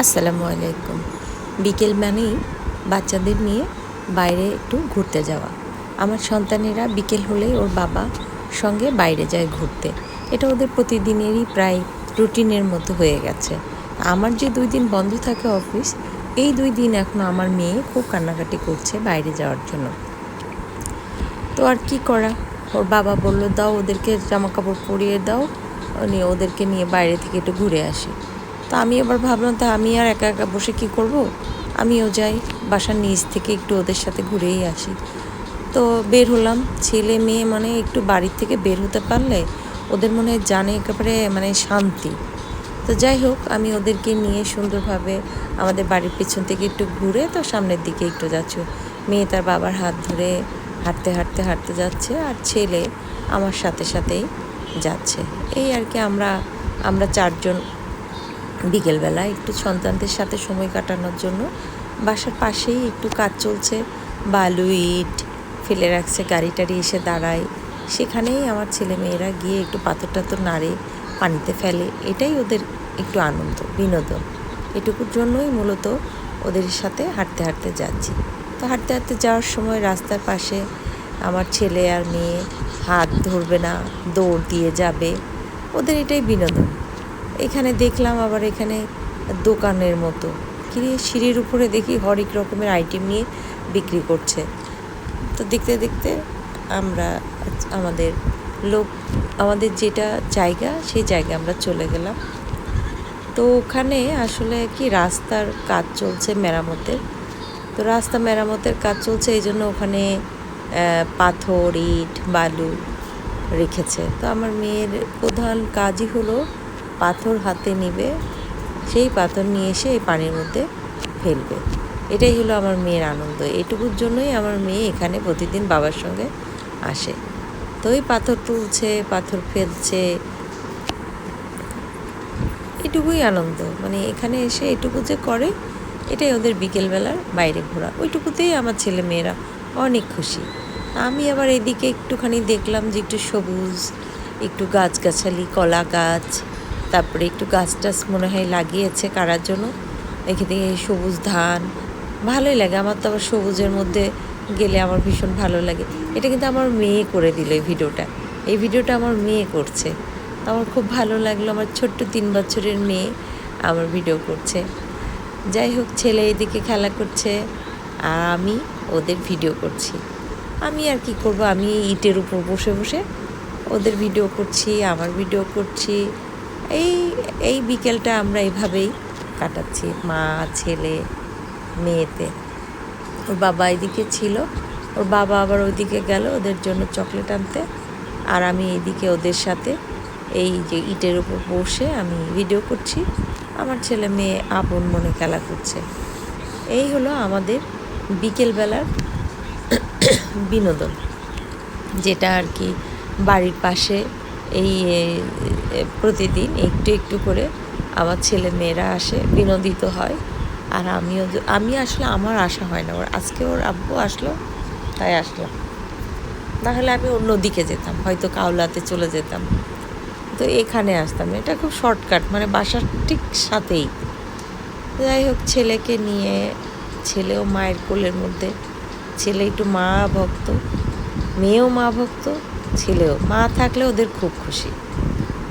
আসসালামু আলাইকুম। বিকেল মানেই বাচ্চাদের নিয়ে বাইরে একটু ঘুরতে যাওয়া। আমার সন্তানেরা বিকেল হলেই ওর বাবা সঙ্গে বাইরে যায় ঘুরতে। এটা ওদের প্রতিদিনেরই প্রায় রুটিনের মতো হয়ে গেছে। আমার যে 2 দিন বন্ধ থাকে অফিস, এই 2 দিন এখন আমার মেয়ে খুব কান্নাকাটি করছে বাইরে যাওয়ার জন্য। তো আর কি করা, ওর বাবা বলল দাও ওদেরকে জামাকাপড় পরিয়ে দাও, ওদেরকে নিয়ে বাইরে থেকে একটু ঘুরে আসি। তো আমি আবার ভাবলাম তা আমি আর একা একা বসে কি করব, আমিও যাই বাসার নিচ থেকে একটু ওদের সাথে ঘুরেই আসি। তো বের হলাম, ছেলে মেয়ে মানে একটু বাড়ির থেকে বের হতে পারলে ওদের মনে হয় জানে একেবারে মানে শান্তি। তো যাই হোক, আমি ওদেরকে নিয়ে সুন্দরভাবে আমাদের বাড়ির পেছন থেকে একটু ঘুরে তো সামনের দিকে একটু যাচ্ছি। মেয়ে তার বাবার হাত ধরে হাঁটতে হাঁটতে হাঁটতে যাচ্ছে, আর ছেলে আমার সাথে সাথেই যাচ্ছে। এই আর কি, আমরা 4 জন বিকেলবেলা একটু সন্তানদের সাথে সময় কাটানোর জন্য বাসার পাশেই একটু কাজ চলছে, বালু ইট ফেলে রাখছে, গাড়ি টাড়ি এসে দাঁড়ায়, সেখানেই আমার ছেলে মেয়েরা গিয়ে একটু পাথর টাথর নাড়ে, পানিতে ফেলে। এটাই ওদের একটু আনন্দ, বিনোদন। এটুকুর জন্যই মূলত ওদের সাথে হাঁটতে হাঁটতে যাচ্ছি। তো হাঁটতে হাঁটতে যাওয়ার সময় রাস্তার পাশে আমার ছেলে আর মেয়ে হাত ধরবে না, দৌড় দিয়ে যাবে, ওদের এটাই বিনোদন। এখানে দেখলাম আবার এখানে দোকানের মতো সিঁড়ির উপরে দেখি হরেক রকমের আইটেম নিয়ে বিক্রি করছে। তো দেখতে দেখতে আমরা আমাদের আমাদের যেটা জায়গা সেই জায়গায় আমরা চলে গেলাম। তো ওখানে আসলে কি রাস্তার কাজ চলছে মেরামতের। তো রাস্তা মেরামতের কাজ চলছে, এই জন্য ওখানে পাথর ইট বালু রেখেছে। তো আমার মেয়ের প্রধান কাজই হলো পাথর হাতে নিবে, সেই পাথর নিয়ে এসে এই পানির মধ্যে ফেলবে। এটাই হলো আমার মেয়ের আনন্দ। এটুকুর জন্যই আমার মেয়ে এখানে প্রতিদিন বাবার সঙ্গে আসে। তো এই পাথর তুলছে, পাথর ফেলছে, এটুকুই আনন্দ। মানে এখানে এসে এটুকু যে করে, এটাই ওদের বিকেলবেলার বাইরে ঘোরা। ওইটুকুতেই আমার ছেলে মেয়েরা অনেক খুশি। আমি আবার এদিকে একটুখানি দেখলাম যে একটু সবুজ, একটু গাছগাছালি, কলা গাছ, তারপরে একটু গাছ টাছ মনে হয় লাগিয়েছে কারার জন্য। এখানে সবুজ ধান, ভালোই লাগে আমার। তো আবার সবুজের মধ্যে গেলে আমার ভীষণ ভালো লাগে। এটা কিন্তু আমার মেয়ে করে দিল এই ভিডিওটা আমার মেয়ে করছে। আমার খুব ভালো লাগলো, আমার ছোট্ট 3 বছরের মেয়ে আমার ভিডিও করছে। যাই হোক, ছেলে এদিকে খেলা করছে আর আমি ওদের ভিডিও করছি। আমি আর কি করব, আমি ইটের উপর বসে বসে ওদের ভিডিও করছি, আমার ভিডিও করছি। এই বিকেলটা আমরা এভাবেই কাটাচ্ছি, মা ছেলে মেয়েতে। ওর বাবা এদিকে ছিল, ওর বাবা আবার ওইদিকে গেল ওদের জন্য চকলেট আনতে, আর আমি এইদিকে ওদের সাথে এই যে ইটের উপর বসে আমি ভিডিও করছি। আমার ছেলে মেয়ে আপন মনে খেলা করছে। এই হলো আমাদের বিকেলবেলার বিনোদন, যেটা আর কি বাড়ির পাশে এই প্রতিদিন একটু একটু করে আমার ছেলে মেয়েরা আসে, বিনোদিত হয়। আর আমি আসলে আমার আসা হয় না, আজকে ওর আব্বু আসলো তাই আসলাম, নাহলে আমি অন্যদিকে যেতাম, হয়তো কাউলাতে চলে যেতাম। তো এখানে আসতাম, এটা খুব শর্টকাট, মানে বাসার ঠিক সাথেই। যাই হোক, ছেলেকে নিয়ে, ছেলেও মায়ের কোলের মধ্যে। ছেলে একটু মা ভক্ত, মেয়েও মা ভক্ত, ছেলেও। মা থাকলে ওদের খুব খুশি।